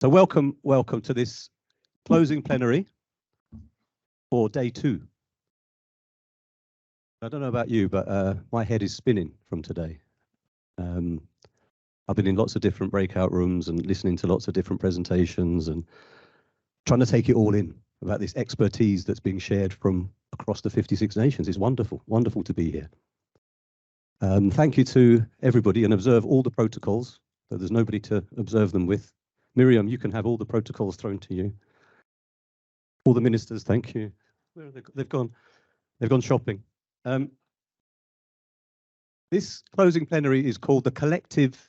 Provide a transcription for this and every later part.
So welcome to this closing plenary for day 2. I don't know about you, but my head is spinning from today. I've been in lots of different breakout rooms and listening to lots of different presentations and trying to take it all in about this expertise that's being shared from across the 56 nations. It's wonderful, wonderful to be here. Thank you to everybody, and observe all the protocols, so there's nobody to observe them with. Miriam, you can have all the protocols thrown to you. All the ministers, thank you. Where are they? They've gone shopping. This closing plenary is called the Collective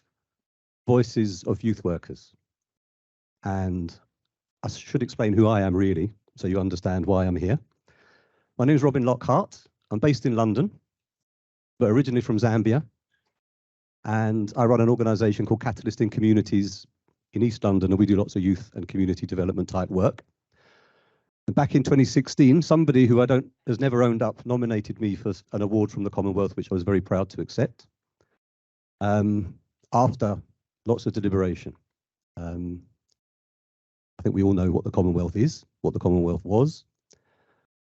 Voices of Youth Workers. And I should explain who I am really, so you understand why I'm here. My name is Robin Lockhart. I'm based in London, but originally from Zambia. And I run an organisation called Catalyst in Communities in East London, and we do lots of youth and community development type work. And back in 2016, somebody who has never owned up nominated me for an award from the Commonwealth, which I was very proud to accept, after lots of deliberation. I think we all know what the Commonwealth is, what the Commonwealth was,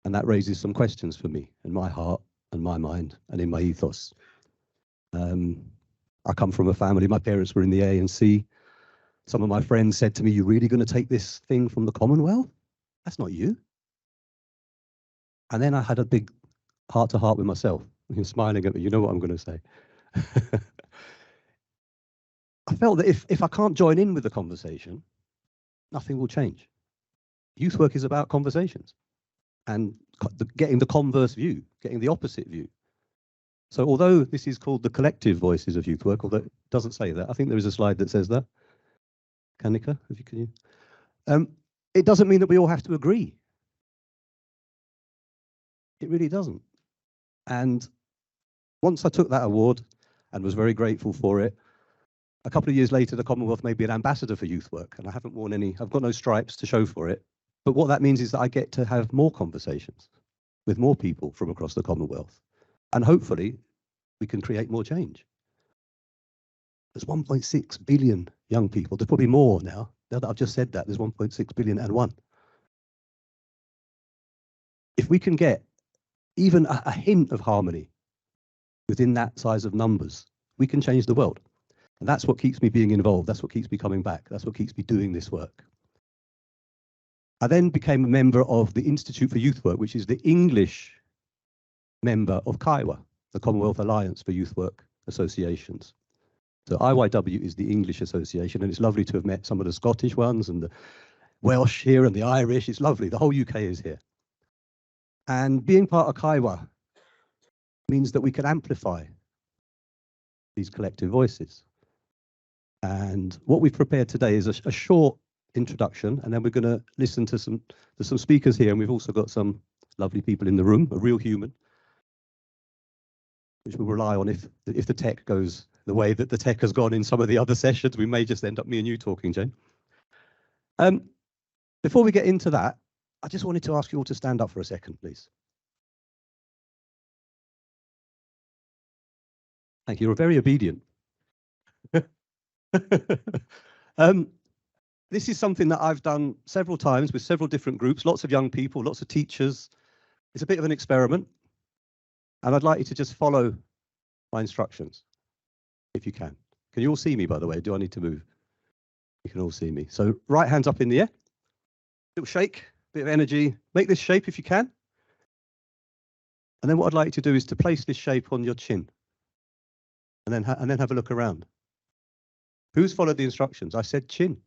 and that raises some questions for me in my heart and my mind and in my ethos. I come from a family, my parents were in the ANC. Some of my friends said to me, "You're really going to take this thing from the Commonwealth? That's not you." And then I had a big heart-to-heart with myself. He was smiling at me. You know what I'm going to say. I felt that if I can't join in with the conversation, nothing will change. Youth work is about conversations and getting the converse view, getting the opposite view. So although this is called the Collective Voices of Youth Work, although it doesn't say that, I think there is a slide that says that. Kanika, if you can. It doesn't mean that we all have to agree. It really doesn't. And once I took that award and was very grateful for it, a couple of years later, the Commonwealth made me an ambassador for youth work, and I haven't worn any, I've got no stripes to show for it. But what that means is that I get to have more conversations with more people from across the Commonwealth. And hopefully we can create more change. There's 1.6 billion young people. There's probably more now. Now that I've just said that, there's 1.6 billion and one. If we can get even a hint of harmony within that size of numbers, we can change the world. And that's what keeps me being involved. That's what keeps me coming back. That's what keeps me doing this work. I then became a member of the Institute for Youth Work, which is the English member of CIWA, the Commonwealth Alliance for Youth Work Associations. So IYW is the English association, and it's lovely to have met some of the Scottish ones and the Welsh here and the Irish. It's lovely. The whole UK is here. And being part of CIWA means that we can amplify these collective voices. And what we've prepared today is a short introduction, and then we're going to listen to some speakers here, and we've also got some lovely people in the room, a real human, which we'll rely on if the tech goes the way that the tech has gone in some of the other sessions. We may just end up me and you talking, Jane. Before we get into that, I just wanted to ask you all to stand up for a second, please. Thank you. You're very obedient. This is something that I've done several times with several different groups, lots of young people, lots of teachers. It's a bit of an experiment, and I'd like you to just follow my instructions, if you can. Can you all see me, by the way? Do I need to move? You can all see me. So right hands up in the air. Little shake, bit of energy. Make this shape if you can. And then what I'd like you to do is to place this shape on your chin, and then have a look around. Who's followed the instructions? I said chin.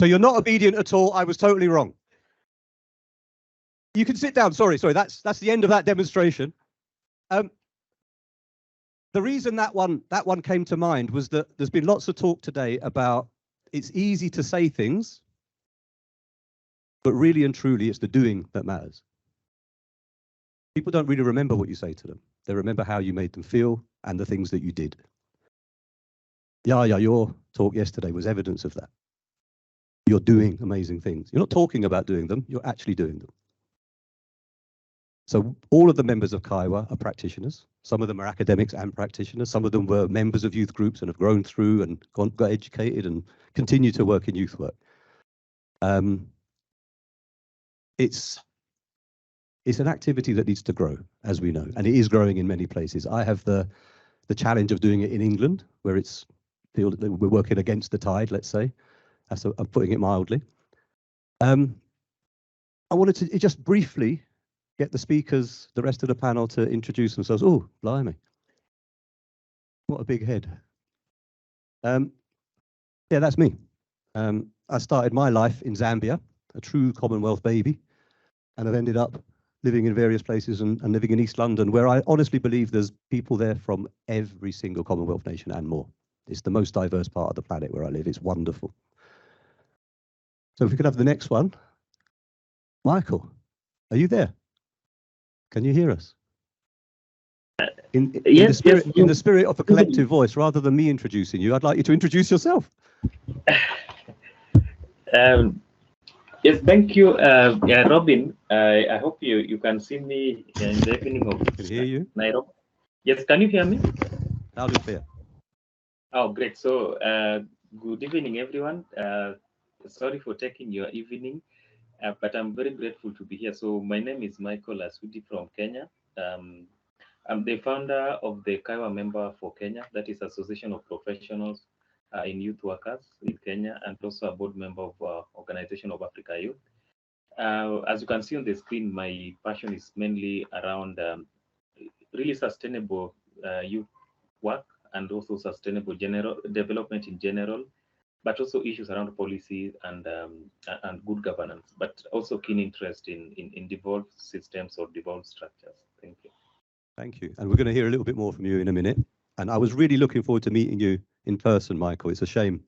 So you're not obedient at all. I was totally wrong. You can sit down. Sorry. That's the end of that demonstration. The reason that one came to mind was that there's been lots of talk today about it's easy to say things, but really and truly it's the doing that matters. People don't really remember what you say to them. They remember how you made them feel and the things that you did. Yeah, your talk yesterday was evidence of that. You're doing amazing things. You're not talking about doing them, you're actually doing them. So all of the members of Kaiwa are practitioners. Some of them are academics and practitioners. Some of them were members of youth groups and have grown through and got educated and continue to work in youth work. It's an activity that needs to grow, as we know, and it is growing in many places. I have the challenge of doing it in England, where we're working against the tide, let's say. I'm putting it mildly. I wanted to just briefly get the speakers, the rest of the panel, to introduce themselves. Oh, blimey. What a big head. Yeah, that's me. I started my life in Zambia, a true Commonwealth baby, and I've ended up living in various places and living in East London, where I honestly believe there's people there from every single Commonwealth nation and more. It's the most diverse part of the planet where I live. It's wonderful. So if we could have the next one. Michael, are you there? Can you hear us? In the spirit of a collective voice, rather than me introducing you, I'd like you to introduce yourself. Yes, thank you, Robin. I hope you can see me in the evening of I can hear you. Nairobi. Yes, can you hear me? Loud and clear. Oh, great. So, good evening, everyone. Sorry for taking your evening, but I'm very grateful to be here. So, my name is Michael Asudi from Kenya. I'm the founder of the Kaiwa member for Kenya, that is Association of Professionals in Youth Workers in Kenya, and also a board member of Organization of Africa Youth. As you can see on the screen, my passion is mainly around really sustainable youth work and also sustainable general development in general, but also issues around policy and good governance, but also keen interest in devolved systems or devolved structures. Thank you. Thank you. And we're going to hear a little bit more from you in a minute. And I was really looking forward to meeting you in person, Michael. It's a shame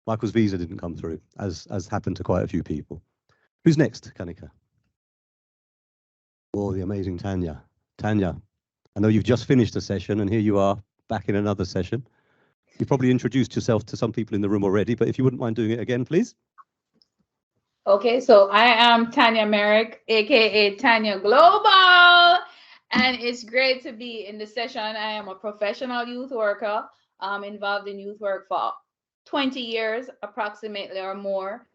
Michael's visa didn't come through, as happened to quite a few people. Who's next, Kanika? Oh, the amazing Tanya. Tanya, I know you've just finished a session, and here you are back in another session. You've probably introduced yourself to some people in the room already, but if you wouldn't mind doing it again, please. Okay, so I am Tanya Merrick, aka Tanya Global, and it's great to be in the session. I am a professional youth worker, involved in youth work for 20 years approximately or more.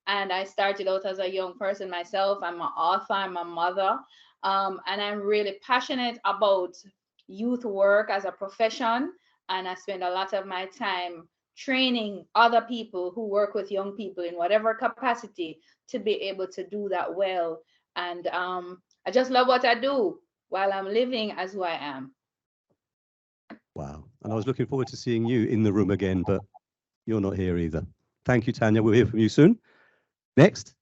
And I started out as a young person myself. I'm an author, I'm a mother, and I'm really passionate about youth work as a profession. And I spend a lot of my time training other people who work with young people in whatever capacity to be able to do that well. And I just love what I do while I'm living as who I am. Wow. And I was looking forward to seeing you in the room again, but you're not here either. Thank you, Tanya. We'll hear from you soon. Next.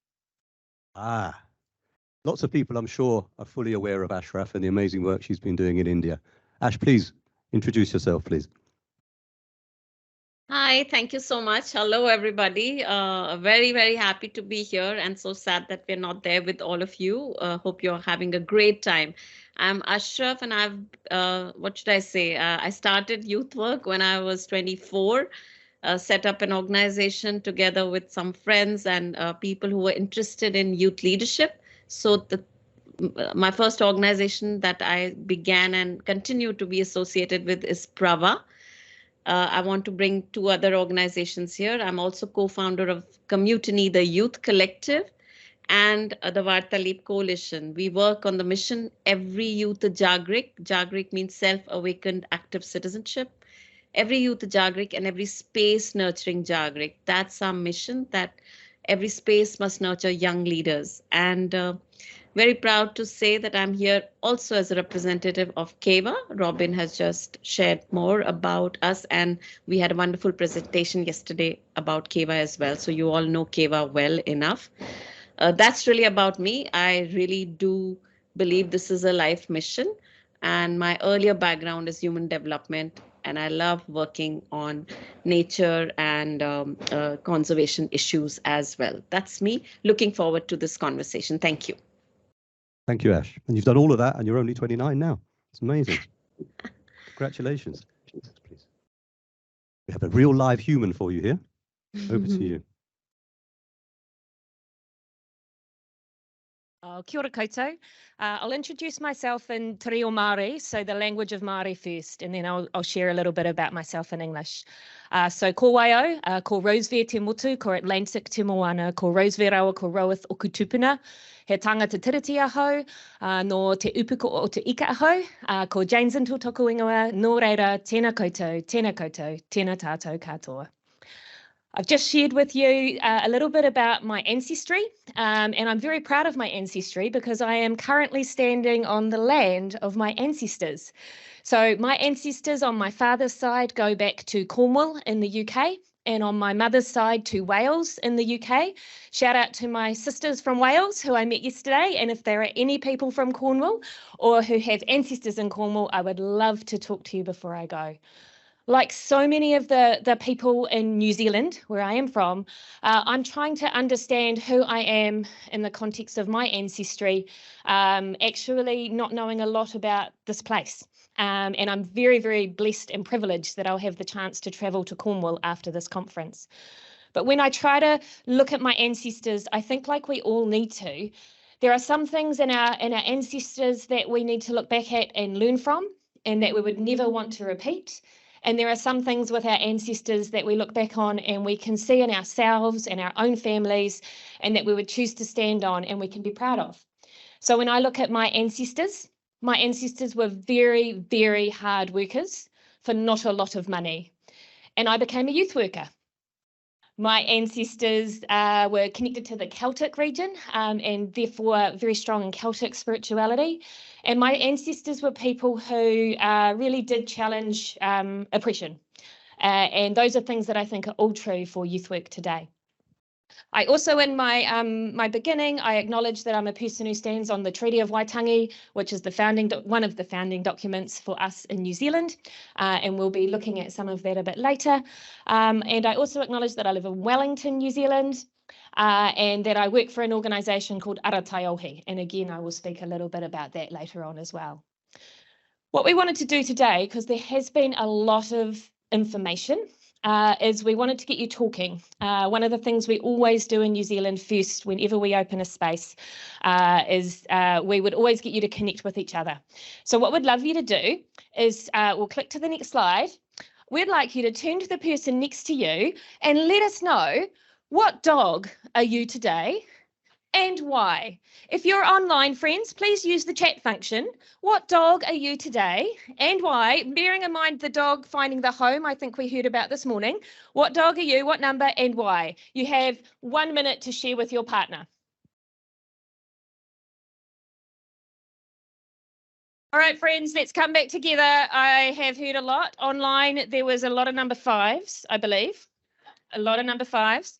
Lots of people, I'm sure, are fully aware of Ashraf and the amazing work she's been doing in India. Ash, please introduce yourself, please. Hi, thank you so much. Hello, everybody. Very, very happy to be here and so sad that we're not there with all of you. Hope you're having a great time. I'm Ashraf and what should I say? I started youth work when I was 24, set up an organization together with some friends and people who were interested in youth leadership. So my first organization that I began and continue to be associated with is Prava. I want to bring two other organizations here. I'm also co-founder of Commutiny, the Youth Collective, and the Vartalip Coalition. We work on the mission, Every Youth Jagrik. Jagrik means self-awakened active citizenship. Every youth Jagrik and every space nurturing Jagrik. That's our mission, that every space must nurture young leaders. And very proud to say that I'm here also as a representative of KEVA. Robin has just shared more about us, and we had a wonderful presentation yesterday about KEVA as well. So you all know KEVA well enough. That's really about me. I really do believe this is a life mission, and my earlier background is human development, and I love working on nature and conservation issues as well. That's me. Looking forward to this conversation. Thank you. Thank you, Ash. And you've done all of that, and you're only 29 now. It's amazing. Congratulations. Please. We have a real live human for you here. Over to you. Kia ora koutou. I'll introduce myself in Te Reo Māori, so the language of Māori first, and then I'll share a little bit about myself in English. So ko waio, ko Rosevere te motu, ko Atlantic te moana, ko Rosevere rawa, ko Roath o Kutupuna. He tangata tiriti ahau, no te upuko o te ika ahau, ko James Intle toku ingoa, no reira, tēnā koutou, tēnā tātou katoa. I've just shared with you a little bit about my ancestry, and I'm very proud of my ancestry because I am currently standing on the land of my ancestors. So my ancestors on my father's side go back to Cornwall in the UK, and on my mother's side to Wales in the UK. Shout out to my sisters from Wales who I met yesterday, and if there are any people from Cornwall or who have ancestors in Cornwall, I would love to talk to you before I go. Like so many of the people in New Zealand, where I am from, I'm trying to understand who I am in the context of my ancestry, actually not knowing a lot about this place. And I'm very, very blessed and privileged that I'll have the chance to travel to Cornwall after this conference. But when I try to look at my ancestors, I think like we all need to, there are some things in our ancestors that we need to look back at and learn from, and that we would never want to repeat. And there are some things with our ancestors that we look back on and we can see in ourselves and our own families, and that we would choose to stand on and we can be proud of. So when I look at my ancestors were very, very hard workers for not a lot of money. And I became a youth worker. My ancestors were connected to the Celtic region and therefore very strong in Celtic spirituality. And my ancestors were people who really did challenge oppression. And those are things that I think are all true for youth work today. I also, in my beginning, I acknowledge that I'm a person who stands on the Treaty of Waitangi, which is one of the founding documents for us in New Zealand, and we'll be looking at some of that a bit later. And I also acknowledge that I live in Wellington, New Zealand, and that I work for an organisation called Arataiohi, and again, I will speak a little bit about that later on as well. What we wanted to do today, because there has been a lot of information, is we wanted to get you talking. One of the things we always do in New Zealand first, whenever we open a space, is we would always get you to connect with each other. So what we'd love you to do is, we'll click to the next slide. We'd like you to turn to the person next to you and let us know, what dog are you today and why? If you're online, friends, please use the chat function. What dog are you today and why? Bearing in mind the dog finding the home, I think we heard about this morning. What dog are you, what number, and why? You have 1 minute to share with your partner. All right, friends, let's come back together. I have heard a lot online. There was a lot of number 5s, I believe. A lot of number 5s.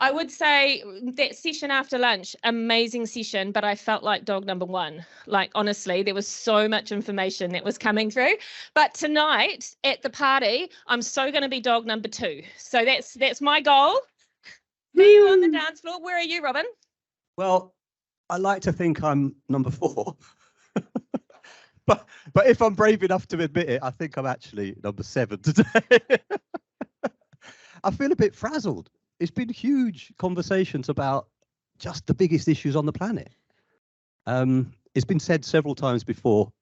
I would say that session after lunch, amazing session, but I felt like dog number 1. Like, honestly, there was so much information that was coming through. But tonight at the party, I'm so going to be dog number 2. So that's my goal. See you on the dance floor. Where are you, Robin? Well, I like to think I'm number 4. but if I'm brave enough to admit it, I think I'm actually number 7 today. I feel a bit frazzled. It's been huge conversations about just the biggest issues on the planet. It's been said several times before,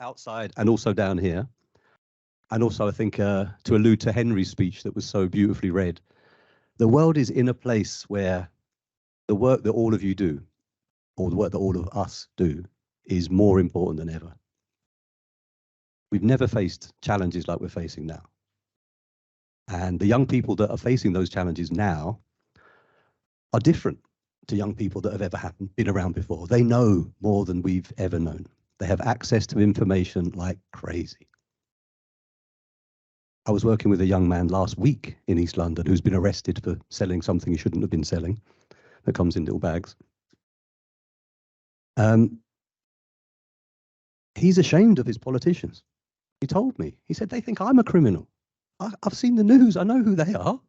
outside and also down here. And also, I think, to allude to Henry's speech that was so beautifully read, the world is in a place where the work that all of you do, or the work that all of us do, is more important than ever. We've never faced challenges like we're facing now. And the young people that are facing those challenges now are different to young people that have ever been around before. They know more than we've ever known. They have access to information like crazy. I was working with a young man last week in East London who's been arrested for selling something he shouldn't have been selling, that comes in little bags. He's ashamed of his politicians. He told me, he said, they think I'm a criminal. I've seen the news, I know who they are.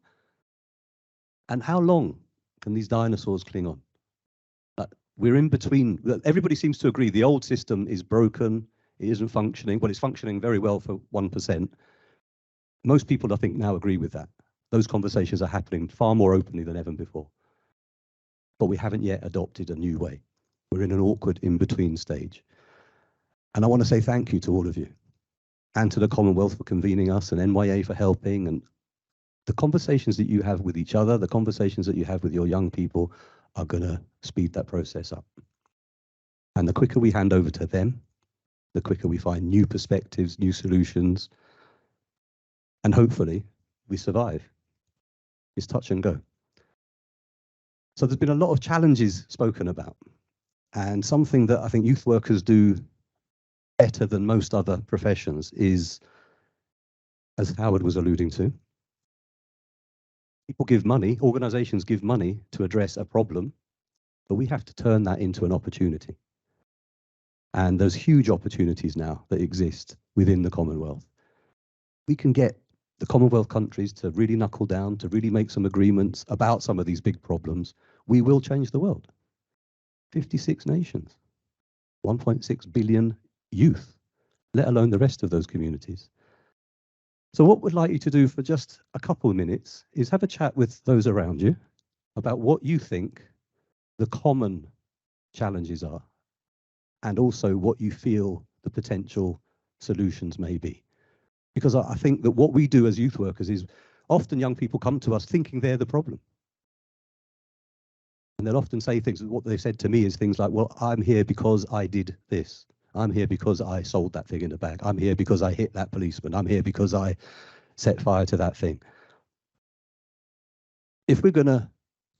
And how long can these dinosaurs cling on? We're in between. Everybody seems to agree the old system is broken, it isn't functioning. Well, it's functioning very well for 1%. Most people, I think, now agree with that. Those conversations are happening far more openly than ever before. But we haven't yet adopted a new way. We're in an awkward in-between stage. And I want to say thank you to all of you and to the Commonwealth for convening us and NYA for helping, and the conversations that you have with each other, the conversations that you have with your young people are going to speed that process up. And the quicker we hand over to them, the quicker we find new perspectives, new solutions, and hopefully we survive. It's touch and go. So there's been a lot of challenges spoken about, and something that I think youth workers do better than most other professions is, as Howard was alluding to, people give money, organizations give money to address a problem, but we have to turn that into an opportunity. And there's huge opportunities now that exist within the Commonwealth. We can get the Commonwealth countries to really knuckle down, to really make some agreements about some of these big problems. We will change the world. 56 nations, 1.6 billion youth, let alone the rest of those communities. So what we'd like you to do for just a couple of minutes is have a chat with those around you about what you think the common challenges are, and also what you feel the potential solutions may be. Because I think that what we do as youth workers is often young people come to us thinking they're the problem. And they'll often say things, what they said to me is things like, well, I'm here because I did this. I'm here because I sold that thing in the bag. I'm here because I hit that policeman. I'm here because I set fire to that thing. If we're going to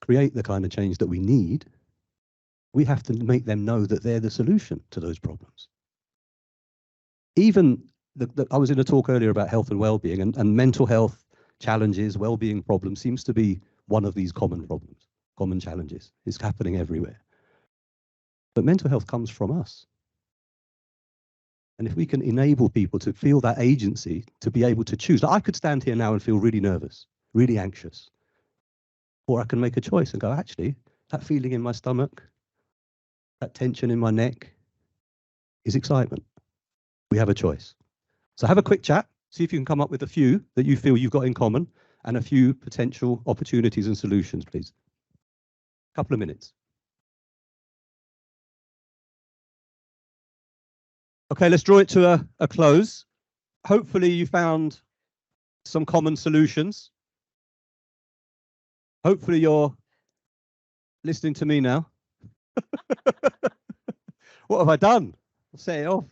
create the kind of change that we need, we have to make them know that they're the solution to those problems. Even, I was in a talk earlier about health and well-being, and mental health challenges, well-being problems seems to be one of these common problems, common challenges. It's happening everywhere. But mental health comes from us. And if we can enable people to feel that agency, to be able to choose. Like I could stand here now and feel really nervous, really anxious. Or I can make a choice and go, actually, that feeling in my stomach, that tension in my neck is excitement. We have a choice. So have a quick chat, see if you can come up with a few that you feel you've got in common and a few potential opportunities and solutions, please. A couple of minutes. Okay, let's draw it to a close. Hopefully you found some common solutions. Hopefully you're listening to me now. What have I done? I'll say it off.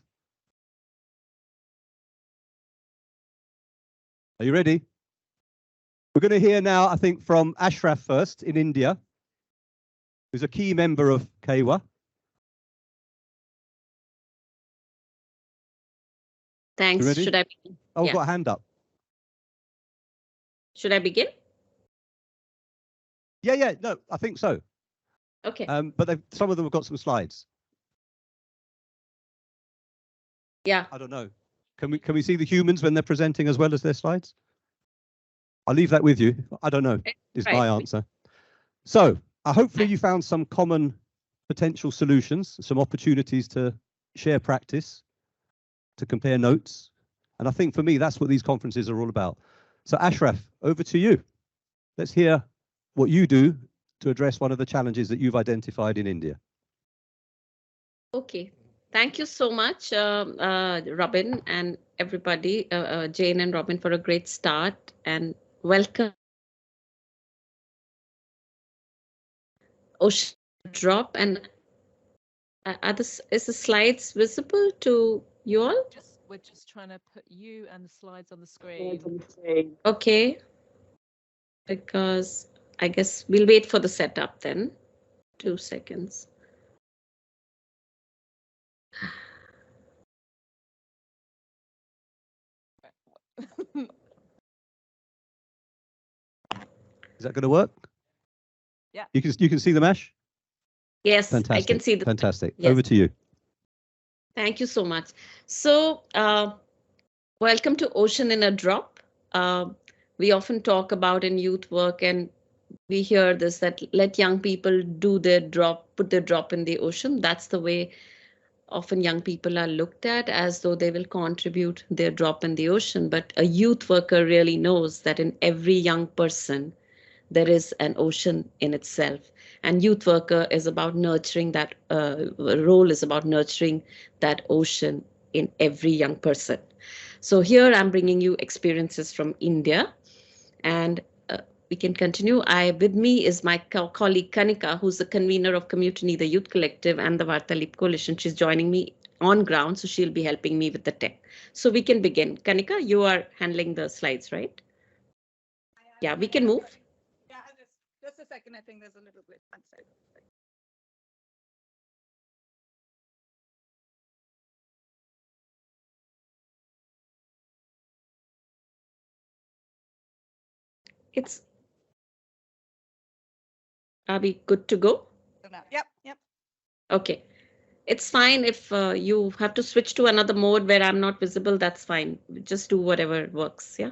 Are you ready? We're going to hear now, I think, from Ashraf first in India, who's a key member of KEWA. Thanks. Ready? Should I begin? Oh, Yeah. I've got a hand up. Should I begin? Yeah, no, I think so. Okay. But some of them have got some slides. Yeah. I don't know. Can we see the humans when they're presenting as well as their slides? I'll leave that with you. I don't know, is my answer. So hopefully you found some common potential solutions, some opportunities to share practice, to compare notes. And I think for me, that's what these conferences are all about. So Ashraf, over to you. Let's hear what you do to address one of the challenges that you've identified in India. Okay. Thank you so much, Robin and everybody, Jane and Robin, for a great start, and welcome. Ocean drop, and is the slides visible to you all? We're just trying to put you and the slides on the screen. Okay. Because I guess we'll wait for the setup then. 2 seconds. Is that going to work? Yeah. You can see the mesh? Yes, Fantastic. I can see the. Fantastic. Yes. Over to you. Thank you so much. So, welcome to Ocean in a Drop. We often talk about in youth work, and we hear this, that let young people do their drop, put their drop in the ocean. That's the way often young people are looked at, as though they will contribute their drop in the ocean. But a youth worker really knows that in every young person, there is an ocean in itself. And youth worker is about nurturing that role is about nurturing that ocean in every young person. So here I'm bringing you experiences from India, and we can continue. With me is my colleague Kanika, who's the convener of Commutiny, the Youth Collective, and the Vartalip Coalition. She's joining me on ground, so she'll be helping me with the tech. So we can begin. Kanika, you are handling the slides, right? Yeah, we can move. Yeah, just a second. I think there's a little bit. One second. It's. Are we good to go? Yep, yep. Okay. It's fine if you have to switch to another mode where I'm not visible, that's fine. Just do whatever works, yeah?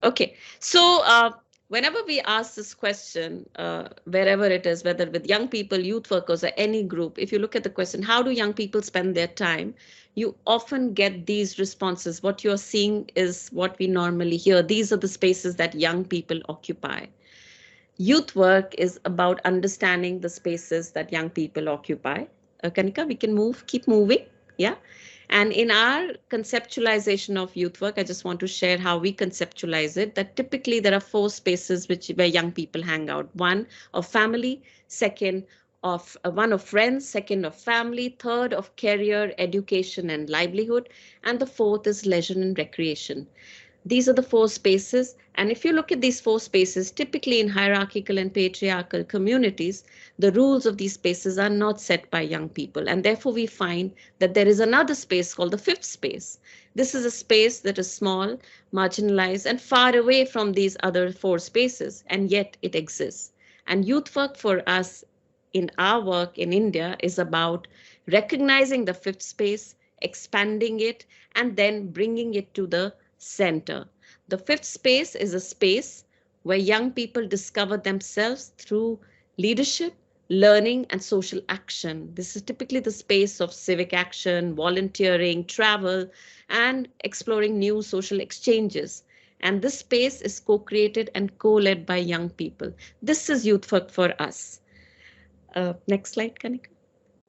Okay, so whenever we ask this question, wherever it is, whether with young people, youth workers, or any group, if you look at the question, how do young people spend their time? You often get these responses. What you're seeing is what we normally hear. These are the spaces that young people occupy. Youth work is about understanding the spaces that young people occupy. Kanika, we can keep moving. Yeah. And in our conceptualization of youth work, I just want to share how we conceptualize it, that typically there are 4 spaces where young people hang out. One of family, second of one of friends, second of family, third of career, education and livelihood, and the fourth is leisure and recreation. These are the 4 spaces. And if you look at these 4 spaces, typically in hierarchical and patriarchal communities, the rules of these spaces are not set by young people. And therefore, we find that there is another space called the 5th space. This is a space that is small, marginalized, and far away from these other 4 spaces, and yet it exists. And youth work for us in our work in India is about recognizing the 5th space, expanding it, and then bringing it to the center. The 5th space is a space where young people discover themselves through leadership, learning, and social action. This is typically the space of civic action, volunteering, travel, and exploring new social exchanges. And this space is co-created and co-led by young people. This is youth work for us. Next slide, Kanika.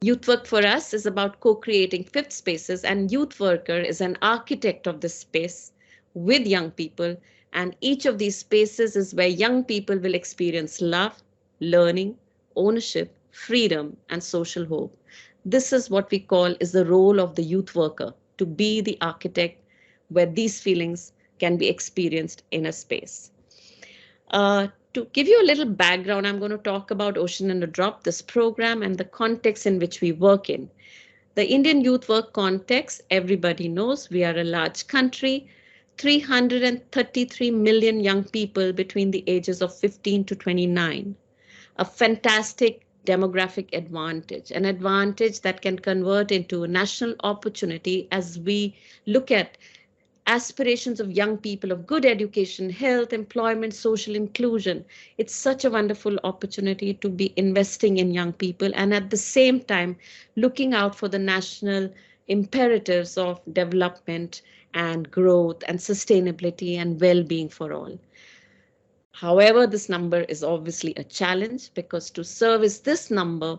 Youth work for us is about co-creating 5th spaces, and youth worker is an architect of this space with young people, and each of these spaces is where young people will experience love, learning, ownership, freedom, and social hope. This is what we call is the role of the youth worker, to be the architect where these feelings can be experienced in a space. To give you a little background, I'm going to talk about Ocean and a Drop, this program, and the context in which we work in. The Indian youth work context, everybody knows we are a large country, 333 million young people between the ages of 15 to 29. A fantastic demographic advantage, an advantage that can convert into a national opportunity as we look at aspirations of young people of good education, health, employment, social inclusion. It's such a wonderful opportunity to be investing in young people and at the same time looking out for the national imperatives of development and growth and sustainability and well-being for all. However, this number is obviously a challenge because to service this number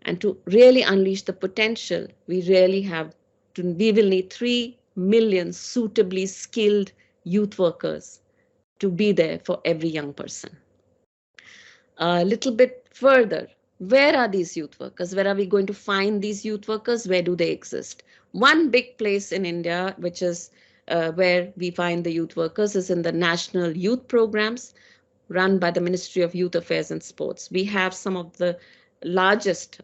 and to really unleash the potential, we will need 3 million suitably skilled youth workers to be there for every young person. A little bit further, where are these youth workers? Where are we going to find these youth workers? Where do they exist? One big place in India, which is where we find the youth workers, is in the national youth programs run by the Ministry of Youth Affairs and Sports. We have some of the largest,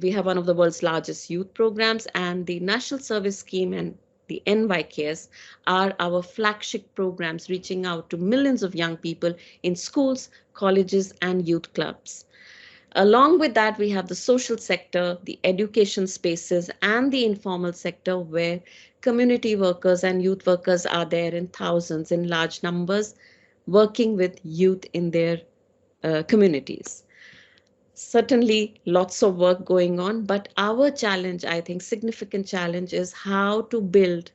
we have one of the world's largest youth programs, and the National Service Scheme and the NYKS are our flagship programs reaching out to millions of young people in schools, colleges, and youth clubs. Along with that, we have the social sector, the education spaces, and the informal sector where community workers and youth workers are there in thousands, in large numbers, working with youth in their communities. Certainly lots of work going on, but our challenge, I think significant challenge, is how to build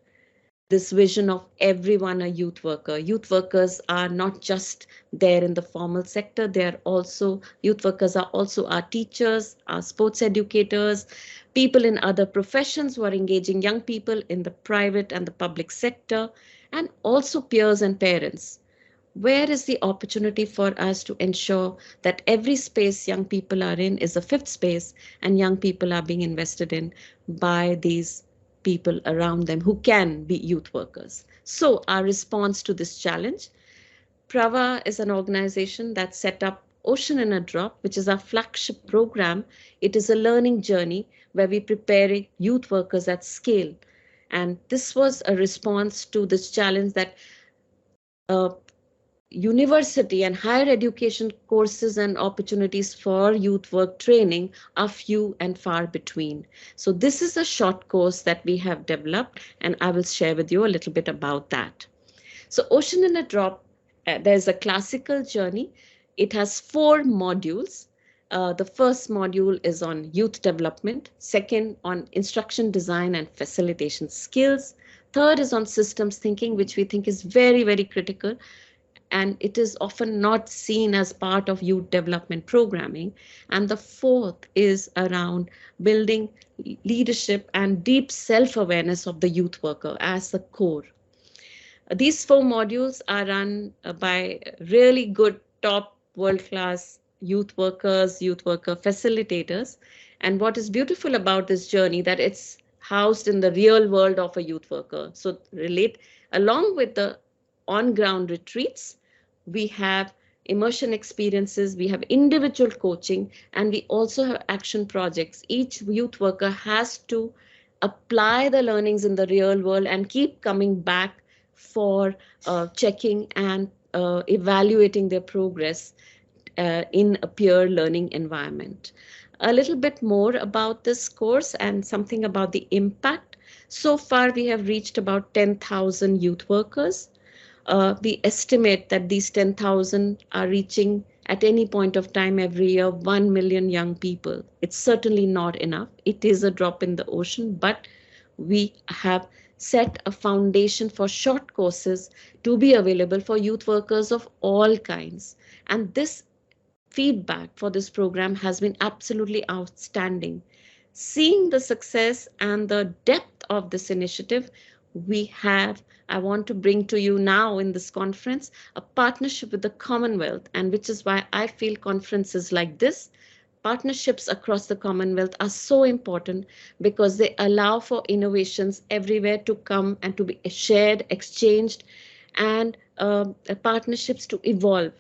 this vision of everyone a youth worker. Youth workers are not just there in the formal sector, youth workers are also our teachers, our sports educators, people in other professions who are engaging young people in the private and the public sector, and also peers and parents. Where is the opportunity for us to ensure that every space young people are in is a fifth space and young people are being invested in by these people around them who can be youth workers? So our response to this challenge, Prava is an organization that set up Ocean in a Drop, which is our flagship program. It is a learning journey where we prepare youth workers at scale. And this was a response to this challenge that university and higher education courses and opportunities for youth work training are few and far between. So this is a short course that we have developed, and I will share with you a little bit about that. So Ocean in a Drop, there's a classical journey. It has 4 modules. The first module is on youth development, second on instruction design and facilitation skills, third is on systems thinking, which we think is very, very critical, and it is often not seen as part of youth development programming. And the fourth is around building leadership and deep self-awareness of the youth worker as the core. These 4 modules are run by really good top world-class youth workers, youth worker facilitators. And what is beautiful about this journey that it's housed in the real world of a youth worker. So relate along with the on-ground retreats, we have immersion experiences, we have individual coaching, and we also have action projects. Each youth worker has to apply the learnings in the real world and keep coming back for checking and evaluating their progress in a peer learning environment. A little bit more about this course and something about the impact. So far, we have reached about 10,000 youth workers. We estimate that these 10,000 are reaching at any point of time every year 1 million young people. It's certainly not enough. It is a drop in the ocean, but we have set a foundation for short courses to be available for youth workers of all kinds. And this feedback for this program has been absolutely outstanding. Seeing the success and the depth of this initiative, I want to bring to you now in this conference a partnership with the Commonwealth, and which is why I feel conferences like this, partnerships across the Commonwealth, are so important, because they allow for innovations everywhere to come and to be shared, exchanged, and partnerships to evolve.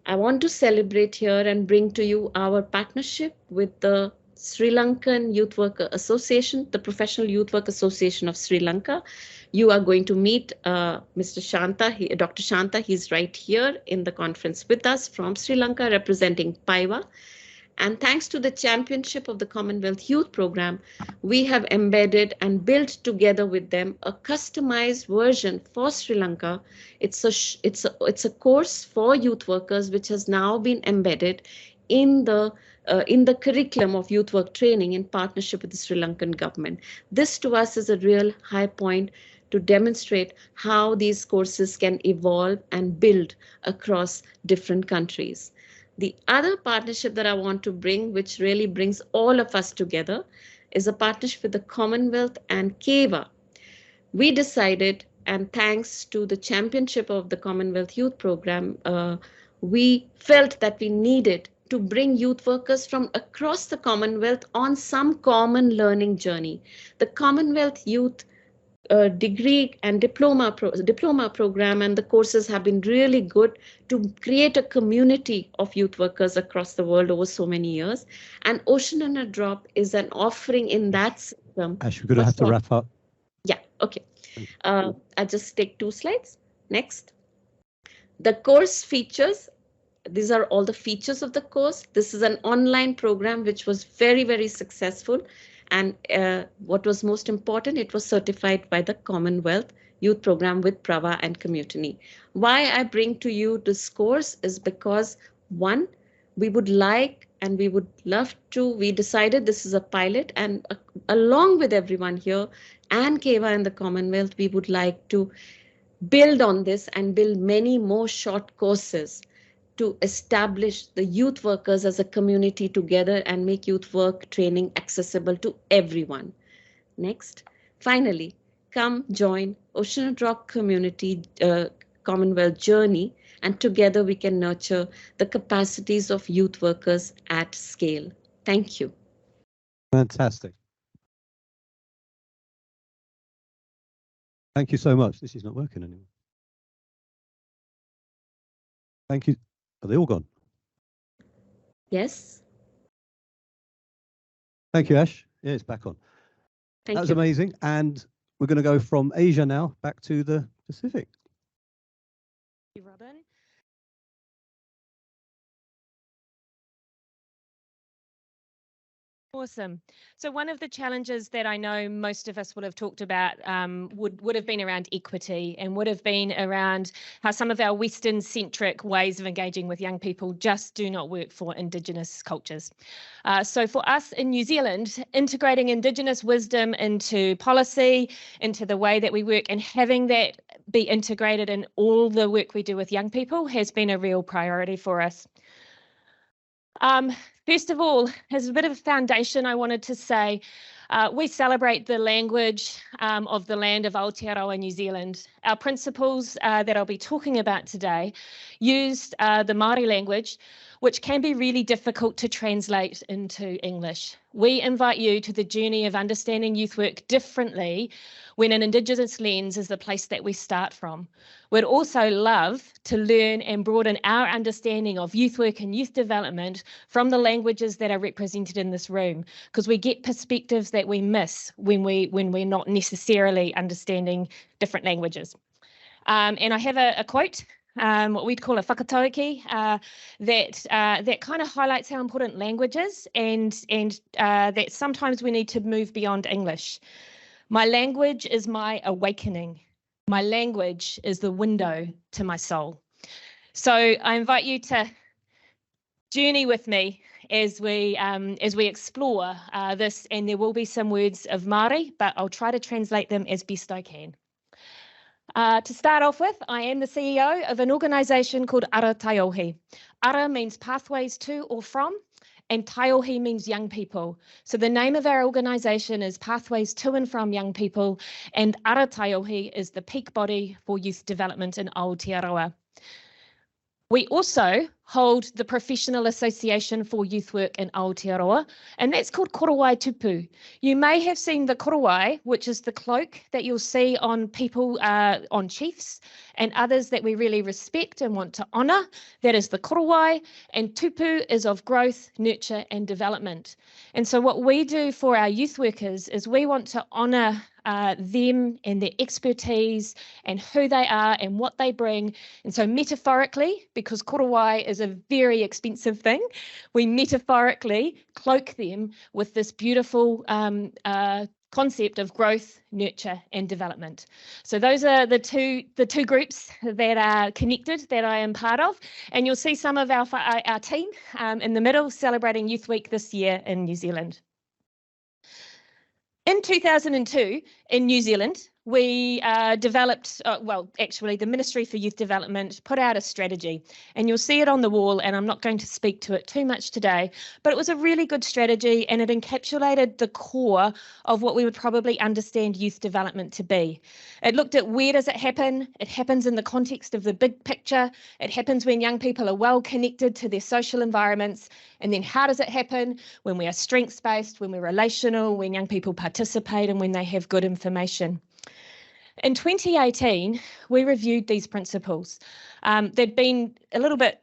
I want to celebrate here and bring to you our partnership with the Sri Lankan Youth Worker Association, the Professional Youth Work Association of Sri Lanka. You are going to meet Mr. Shanta, Dr. Shanta. He's right here in the conference with us from Sri Lanka, representing PAIWA. And thanks to the championship of the Commonwealth Youth Program, we have embedded and built together with them a customized version for Sri Lanka. It's a course for youth workers which has now been embedded in the curriculum of youth work training in partnership with the Sri Lankan government. This to us is a real high point to demonstrate how these courses can evolve and build across different countries. The other partnership that I want to bring, which really brings all of us together, is a partnership with the Commonwealth and KEVA. We decided, and thanks to the championship of the Commonwealth Youth Program, we felt that we needed to bring youth workers from across the Commonwealth on some common learning journey. The Commonwealth Youth degree and diploma program and the courses have been really good to create a community of youth workers across the world over so many years. And Ocean in a Drop is an offering in that system. Ash, we're going to have to wrap up. Yeah, okay. I'll just take 2 slides. Next. The course features. These are all the features of the course. This is an online program which was very, very successful. And what was most important, it was certified by the Commonwealth Youth Program with Prava and Community. Why I bring to you this course is because, one, we would like and we would love to, we decided this is a pilot, and along with everyone here and Keva and the Commonwealth, we would like to build on this and build many more short courses to establish the youth workers as a community together and make youth work training accessible to everyone. Next. Finally, come join Oceanograph Community Commonwealth Journey, and together we can nurture the capacities of youth workers at scale. Thank you. Fantastic. Thank you so much. This is not working anymore. Thank you. Are they all gone? Yes. Thank you, Ash. Yeah, it's back on. Thank That was you. amazing. And we're going to go from Asia now back to the Pacific. Thank you, Robin. Awesome. So one of the challenges that I know most of us would have talked about would have been around equity, and would have been around how some of our Western-centric ways of engaging with young people just do not work for Indigenous cultures. So for us in New Zealand, integrating Indigenous wisdom into policy, into the way that we work, and having that be integrated in all the work we do with young people has been a real priority for us. First of all, as a bit of a foundation, I wanted to say we celebrate the language of the land of Aotearoa, New Zealand. Our principles that I'll be talking about today used the Māori language, which can be really difficult to translate into English. We invite you to the journey of understanding youth work differently when an Indigenous lens is the place that we start from. We'd also love to learn and broaden our understanding of youth work and youth development from the languages that are represented in this room, because we get perspectives that we miss when we're not necessarily understanding different languages. And I have a quote, what we'd call a whakatauki, that kind of highlights how important language is, and that sometimes we need to move beyond English. My language is my awakening. My language is the window to my soul. So I invite you to journey with me as we explore this, and there will be some words of Māori, but I'll try to translate them as best I can. To start off with, I am the CEO of an organisation called Ara Taiohi. Ara means pathways to or from, and Taiohi means young people. So the name of our organisation is Pathways to and from Young People, and Ara Taiohi is the peak body for youth development in Aotearoa. We also hold the Professional Association for Youth Work in Aotearoa, and that's called Korowai Tupu. You may have seen the korowai, which is the cloak that you'll see on people, on chiefs and others that we really respect and want to honour. That is the korowai, and tupu is of growth, nurture and development. And so what we do for our youth workers is we want to honour them and their expertise and who they are and what they bring. And so metaphorically, because korowai is a very expensive thing, we metaphorically cloak them with this beautiful concept of growth, nurture and development. So those are the two groups that are connected that I am part of, and you'll see some of our team in the middle celebrating Youth Week this year in New Zealand. In 2002, in New Zealand, we developed, well, actually the Ministry for Youth Development put out a strategy, and you'll see it on the wall, and I'm not going to speak to it too much today, but it was a really good strategy, and it encapsulated the core of what we would probably understand youth development to be. It looked at where does it happen? It happens in the context of the big picture. It happens when young people are well connected to their social environments. And then how does it happen? When we are strengths-based, when we're relational, when young people participate, and when they have good information. In 2018, we reviewed these principles. They'd been a little bit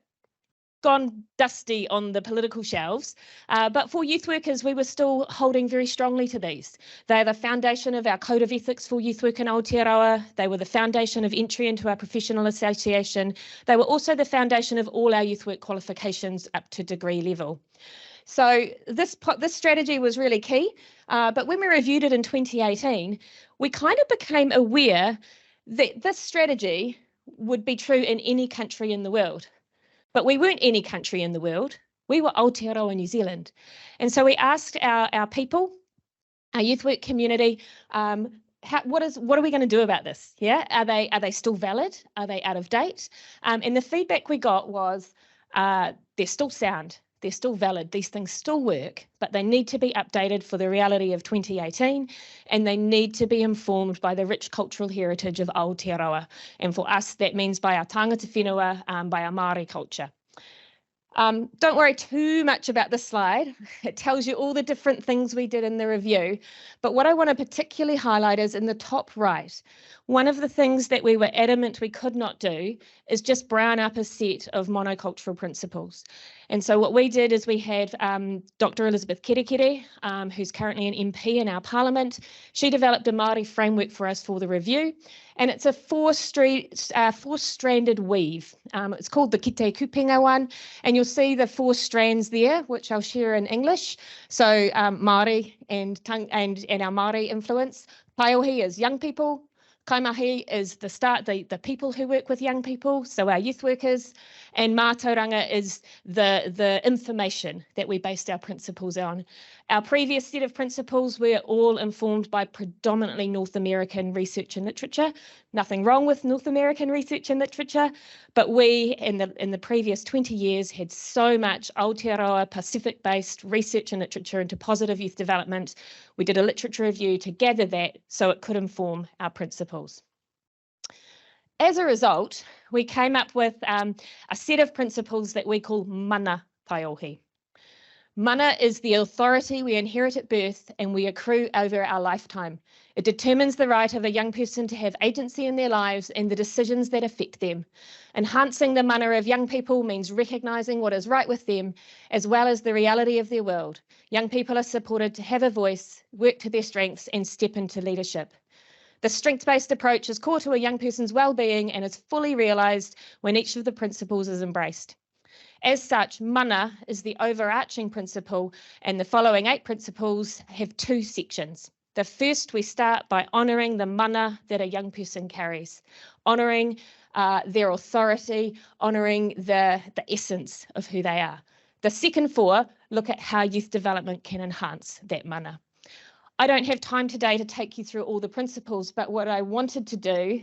gone dusty on the political shelves, but for youth workers, we were still holding very strongly to these. They are the foundation of our Code of Ethics for Youth Work in Aotearoa. They were the foundation of entry into our professional association. They were also the foundation of all our youth work qualifications up to degree level. So this strategy was really key, but when we reviewed it in 2018, we kind of became aware that this strategy would be true in any country in the world. But we weren't any country in the world. We were Aotearoa New Zealand. And so we asked our people, our youth work community, what are we going to do about this? Yeah, are they still valid? Are they out of date? And the feedback we got was they're still sound. They're still valid. These things still work, but they need to be updated for the reality of 2018, and they need to be informed by the rich cultural heritage of Aotearoa. And for us, that means by our tangata whenua, by our Māori culture. Don't worry too much about this slide. It tells you all the different things we did in the review. But what I want to particularly highlight is in the top right, one of the things that we were adamant we could not do is just brown up a set of monocultural principles. And so what we did is we had Dr. Elizabeth Kerekere, who's currently an MP in our parliament. She developed a Māori framework for us for the review. And it's a four-stranded weave. It's called the Kite Kupenga one. And you'll see the 4 strands there, which I'll share in English. So Māori and our Māori influence. Taiohi is young people. Kaimahi is the people who work with young people, so our youth workers, and mātauranga is the information that we based our principles on. Our previous set of principles were all informed by predominantly North American research and literature. Nothing wrong with North American research and literature, but we in the previous 20 years had so much Aotearoa Pacific-based research and literature into positive youth development. We did a literature review to gather that so it could inform our principles. As a result, we came up with a set of principles that we call mana taiohi. Mana is the authority we inherit at birth and we accrue over our lifetime. It determines the right of a young person to have agency in their lives and the decisions that affect them. Enhancing the mana of young people means recognising what is right with them as well as the reality of their world. Young people are supported to have a voice, work to their strengths and step into leadership. The strength-based approach is core to a young person's well-being and is fully realised when each of the principles is embraced. As such, mana is the overarching principle, and the following 8 principles have 2 sections. The first, we start by honouring the mana that a young person carries, honouring their authority, honouring the essence of who they are. The second 4 look at how youth development can enhance that mana. I don't have time today to take you through all the principles, but what I wanted to do,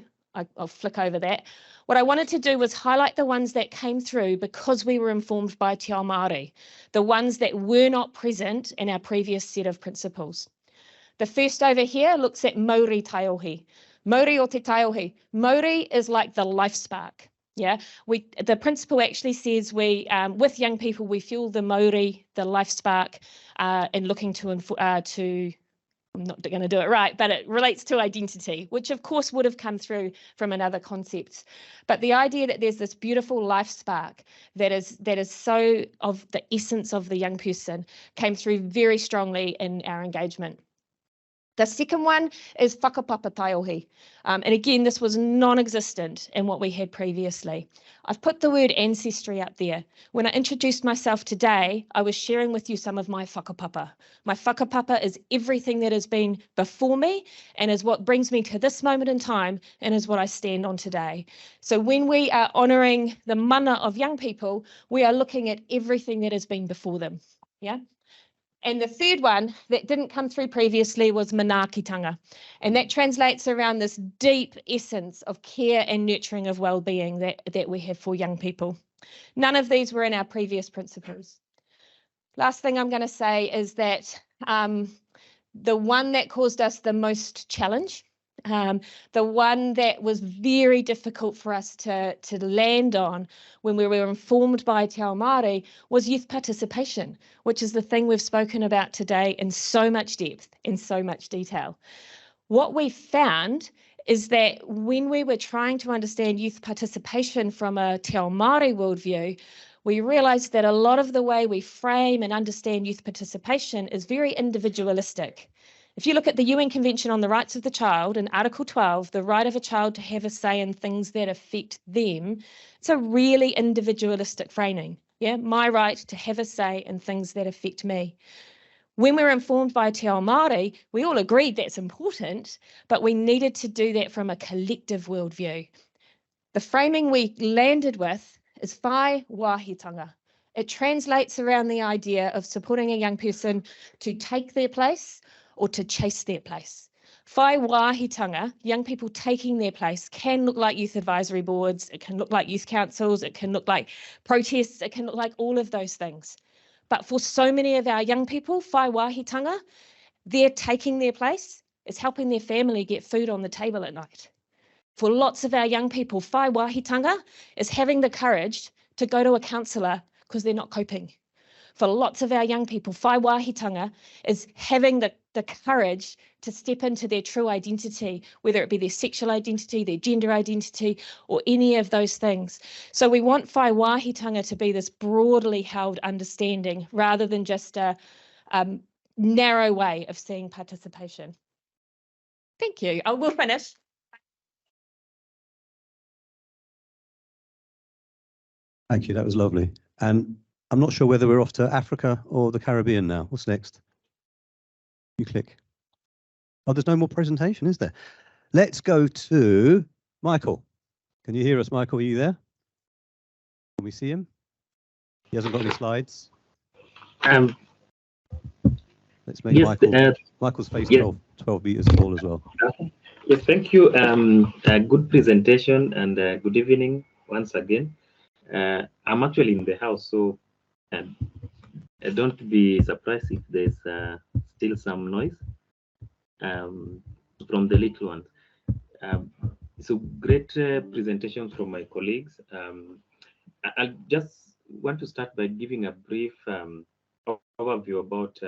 I'll flick over that. What I wanted to do was highlight the ones that came through because we were informed by Te Ao Māori, the ones that were not present in our previous set of principles. The first over here looks at Mauri taiohi. Mauri o te taiohi. Mauri is like the life spark. Yeah, the principle actually says with young people, we fuel the Mauri, the life spark, and looking to I'm not going to do it right, but it relates to identity, which of course would have come through from another concept. But the idea that there's this beautiful life spark that is so of the essence of the young person came through very strongly in our engagement. The second one is whakapapa taiohi. And again, this was non-existent in what we had previously. I've put the word ancestry up there. When I introduced myself today, I was sharing with you some of my whakapapa. My whakapapa is everything that has been before me and is what brings me to this moment in time and is what I stand on today. So when we are honouring the mana of young people, we are looking at everything that has been before them. Yeah. And the third one that didn't come through previously was manaakitanga. And that translates around this deep essence of care and nurturing of well-being that we have for young people. None of these were in our previous principles. Last thing I'm going to say is that the one that caused us the most challenge, the one that was very difficult for us to land on when we were informed by Te Ao Māori was youth participation, which is the thing we've spoken about today in so much depth, in so much detail. What we found is that when we were trying to understand youth participation from a Te Ao Māori worldview, we realised that a lot of the way we frame and understand youth participation is very individualistic. If you look at the UN Convention on the Rights of the Child, in Article 12, the right of a child to have a say in things that affect them, it's a really individualistic framing. Yeah, my right to have a say in things that affect me. When we were informed by Te Ao Māori, we all agreed that's important, but we needed to do that from a collective worldview. The framing we landed with is whai wāhitanga. It translates around the idea of supporting a young person to take their place or to chase their place. Whai wāhitanga, young people taking their place, can look like youth advisory boards, it can look like youth councils, it can look like protests, it can look like all of those things. But for so many of our young people, whai wāhitanga, they're taking their place is helping their family get food on the table at night. For lots of our young people, whai wāhitanga is having the courage to go to a counsellor because they're not coping. For lots of our young people, whai wāhitanga is having the courage to step into their true identity, whether it be their sexual identity, their gender identity, or any of those things. So we want whai wāhitanga to be this broadly held understanding rather than just a narrow way of seeing participation. Thank you. I will finish. Thank you. That was lovely. And I'm not sure whether we're off to Africa or the Caribbean now. What's next? You click. Oh, there's no more presentation, is there? Let's go to Michael. Can you hear us, Michael? Are you there? Can we see him? He hasn't got any slides. Let's make yes, Michael's face yes. 12 meters tall as well. Yes, thank you. A good presentation and good evening once again. I'm actually in the house, so don't be surprised if there's still some noise from the little ones. So great presentations from my colleagues. I just want to start by giving a brief overview about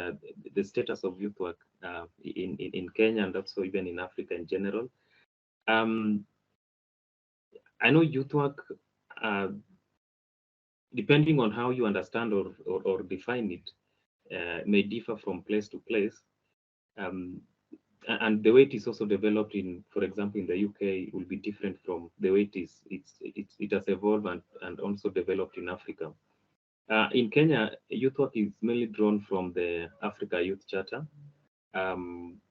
the status of youth work in Kenya and also even in Africa in general. I know youth work, depending on how you understand or define it, may differ from place to place. And the way it is also developed in, for example, in the UK will be different from the way it has evolved and also developed in Africa. In Kenya, youth work is mainly drawn from the Africa Youth Charter,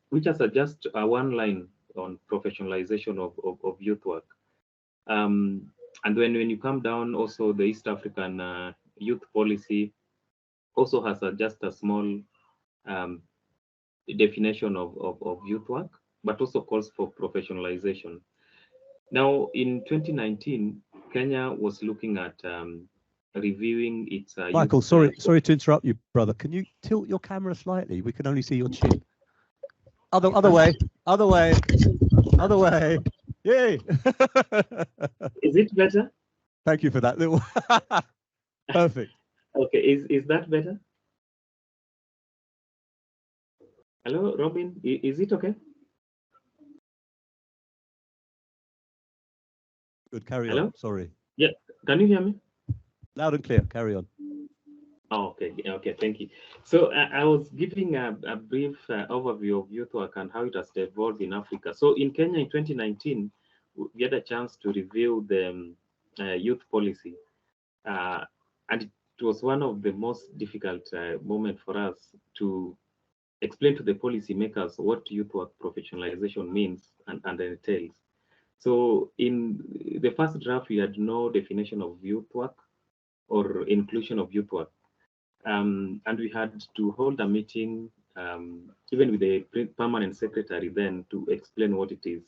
which has just one line on professionalization of youth work. And when you come down, also the East African Youth Policy also has just a small definition of youth work, but also calls for professionalization. Now, in 2019, Kenya was looking at reviewing its Michael, sorry to interrupt you, brother. Can you tilt your camera slightly? We can only see your chin. Other way. Yay! Is it better? Thank you for that little. Perfect. Okay, is that better? Hello, Robin. Is it okay? Good. Carry Hello? on. Sorry. Yeah. Can you hear me? Loud and clear. Carry on. Oh, okay. Okay. Thank you. So I was giving a brief overview of youth work and how it has evolved in Africa. So in Kenya in 2019, we had a chance to review the youth policy, and it was one of the most difficult moments for us to explain to the policymakers what youth work professionalization means and entails. So in the first draft, we had no definition of youth work or inclusion of youth work. And we had to hold a meeting, even with the permanent secretary then, to explain what it is.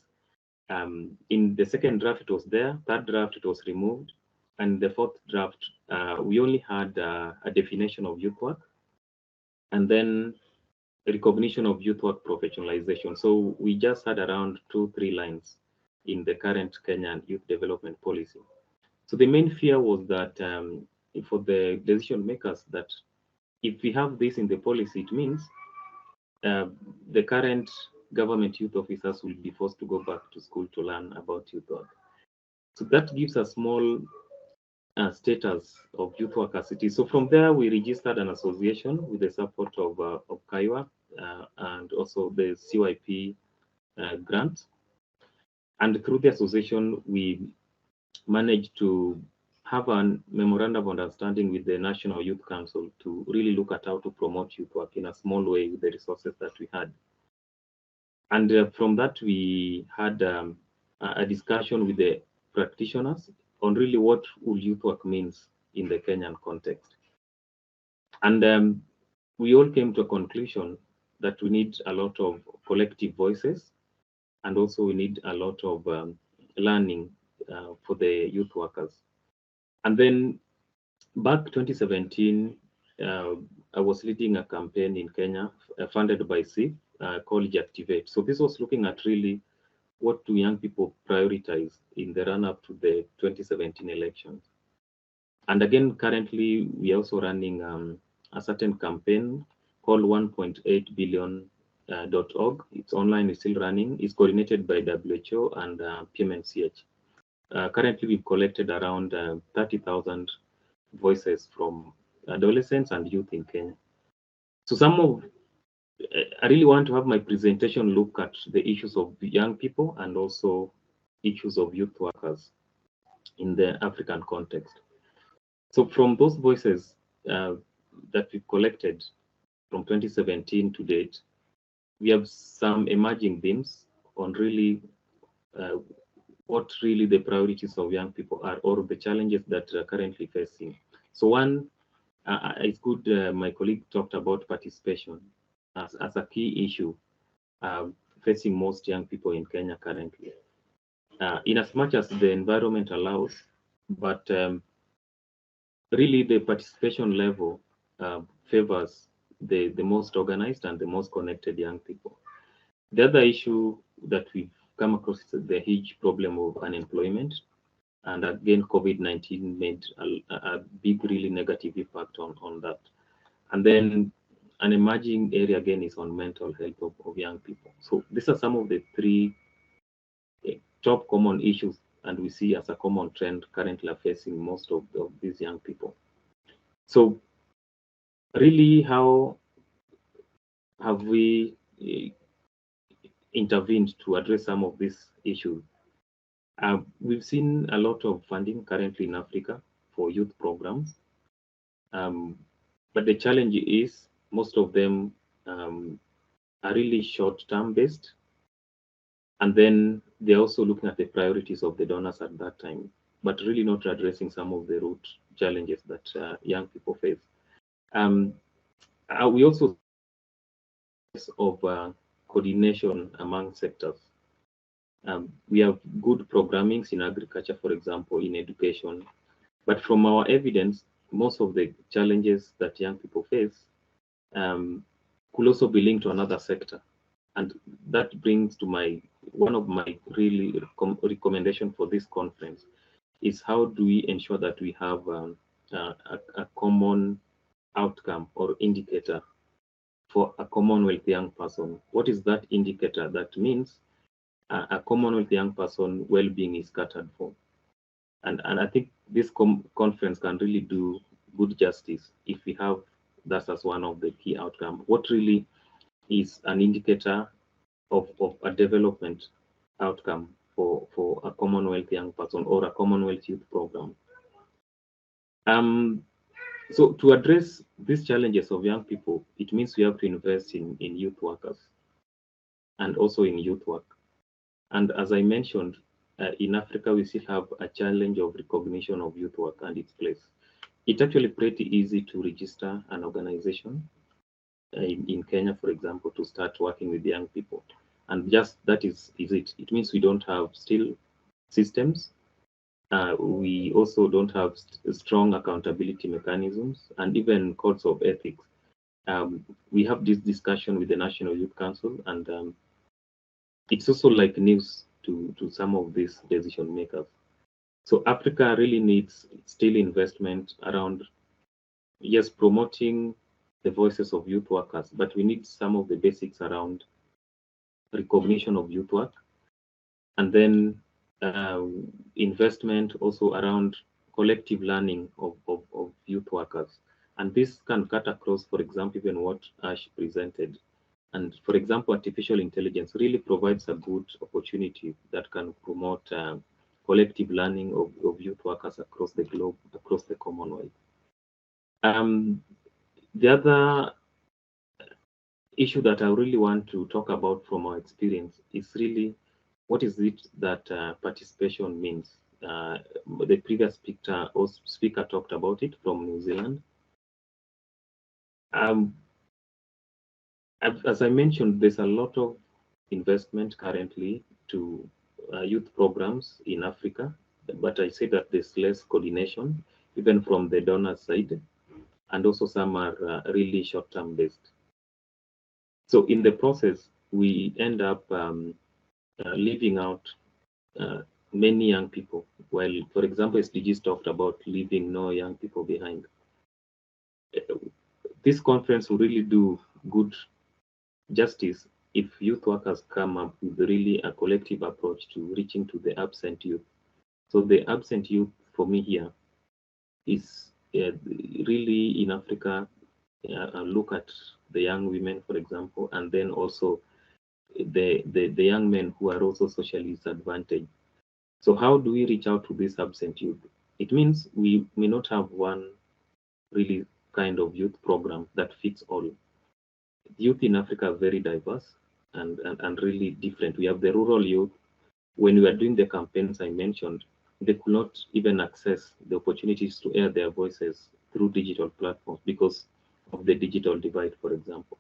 In the second draft, it was there. Third draft, it was removed. And the fourth draft, we only had a definition of youth work and then recognition of youth work professionalization. So we just had around 2-3 lines in the current Kenyan youth development policy. So the main fear was that for the decision makers, that if we have this in the policy, it means the current government youth officers will be forced to go back to school to learn about youth work. So that gives a small status of youth work as it is. So from there, we registered an association with the support of Kaiwa and also the CYP grant. And through the association, we managed to have a memorandum of understanding with the National Youth Council to really look at how to promote youth work in a small way with the resources that we had. And from that, we had a discussion with the practitioners on really what would youth work means in the Kenyan context. And we all came to a conclusion that we need a lot of collective voices, and also we need a lot of learning for the youth workers. And then back 2017, I was leading a campaign in Kenya funded by CIF called Activate. So this was looking at really what do young people prioritize in the run-up to the 2017 elections. And again, currently, we are also running a certain campaign called 1.8 billion.org. It's online, it's still running. It's coordinated by WHO and PMNCH. Currently, we've collected around 30,000 voices from adolescents and youth in Kenya. So I really want to have my presentation look at the issues of young people and also issues of youth workers in the African context. So from those voices that we collected from 2017 to date, we have some emerging themes on really what really the priorities of young people are, or the challenges that are currently facing. So one, it's good my colleague talked about participation as a key issue facing most young people in Kenya currently. In as much as the environment allows, but really the participation level favors the most organized and the most connected young people. The other issue that we've come across is the huge problem of unemployment. And again, COVID-19 made a big, really negative impact on that. And then an emerging area again is on mental health of young people. So these are some of the three top common issues, and we see as a common trend currently facing most of these young people. So really, how have we intervened to address some of these issues? We've seen a lot of funding currently in Africa for youth programs, but the challenge is most of them are really short-term based, and then they're also looking at the priorities of the donors at that time, but really not addressing some of the root challenges that young people face. We also of coordination among sectors. We have good programmings in agriculture, for example, in education, but from our evidence, most of the challenges that young people face could also be linked to another sector. And that brings to one of my really recommendation for this conference is how do we ensure that we have a common outcome or indicator for a Commonwealth young person. What is that indicator? That means a Commonwealth young person well-being is catered for. And I think this conference can really do good justice if we have that as one of the key outcomes. What really is an indicator of a development outcome for a Commonwealth young person or a Commonwealth youth program? So to address these challenges of young people, it means we have to invest in youth workers and also in youth work. And as I mentioned, in Africa, we still have a challenge of recognition of youth work and its place. It's actually pretty easy to register an organization in Kenya, for example, to start working with young people. And just that is it. It means we don't have still systems. We also don't have strong accountability mechanisms and even codes of ethics. We have this discussion with the National Youth Council, and it's also like news to some of these decision makers. So Africa really needs still investment around, yes, promoting the voices of youth workers, but we need some of the basics around recognition of youth work, and then investment also around collective learning of youth workers. And this can cut across, for example, even what Ash presented. And for example, artificial intelligence really provides a good opportunity that can promote collective learning of youth workers across the globe, across the Commonwealth. The other issue that I really want to talk about from our experience is really what is it that participation means. The previous speaker talked about it from New Zealand. As I mentioned, there's a lot of investment currently to youth programs in Africa, but I say that there's less coordination, even from the donor side, and also some are really short-term based. So in the process, we end up leaving out many young people. Well, for example, SDGs talked about leaving no young people behind. This conference will really do good justice if youth workers come up with really a collective approach to reaching to the absent youth. So the absent youth for me here is really in Africa, look at the young women, for example, and then also the young men who are also socially disadvantaged. So how do we reach out to this absent youth? It means we may not have one really kind of youth program that fits all. Youth in Africa are very diverse and really different. We have the rural youth. When we are doing the campaigns I mentioned, they could not even access the opportunities to air their voices through digital platforms because of the digital divide, for example.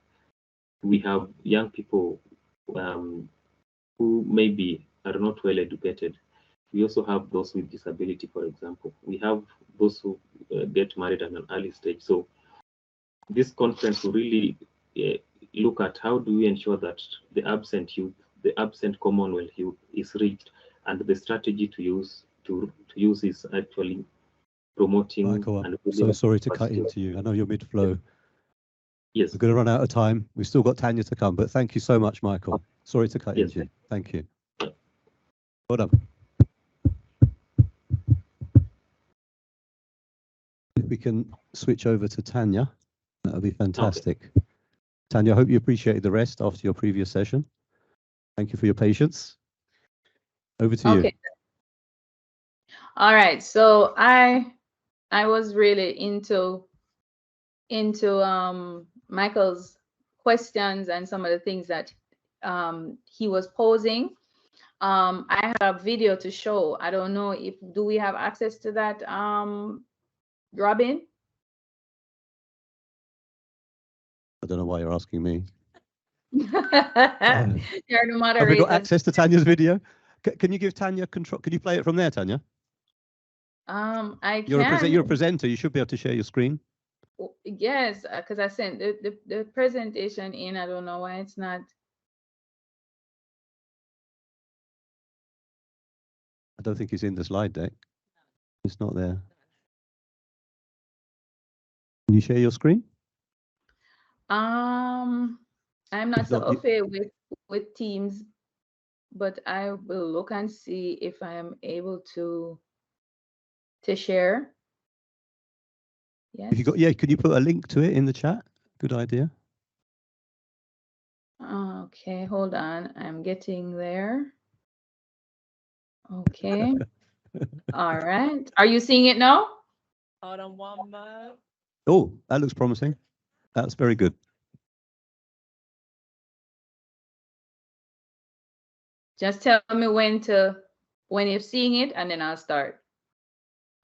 We have young people who maybe are not well educated. We also have those with disability, for example. We have those who get married at an early stage. So this conference will really look at how do we ensure that the absent youth, the absent Commonwealth youth is reached, and the strategy to use is actually promoting. Michael, I'm so sorry to cut into you. I know you're mid-flow. Yes. We're going to run out of time. We've still got Tanya to come, but thank you so much, Michael. Sorry to cut into you. Thank you. Well done. If we can switch over to Tanya, that would be fantastic. Okay. Tanya, I hope you appreciated the rest after your previous session. Thank you for your patience. Over to you. All right. So I was really into Michael's questions and some of the things that he was posing. I have a video to show. I don't know if do we have access to that, Robin? I don't know why you're asking me. You're the moderator. Have we got access to Tanya's video? Can you give Tanya control? Can you play it from there, Tanya? I can. You're a presenter. You should be able to share your screen. Yes, because I sent the presentation in. I don't know why it's not. I don't think it's in the slide deck. It's not there. Can you share your screen? I'm not so familiar with Teams, but I will look and see if I am able to share. Yes. If you could you put a link to it in the chat? Good idea. Okay, hold on. I'm getting there. Okay. All right. Are you seeing it now? Hold on one more. Oh, that looks promising. That's very good. Just tell me when you're seeing it, and then I'll start.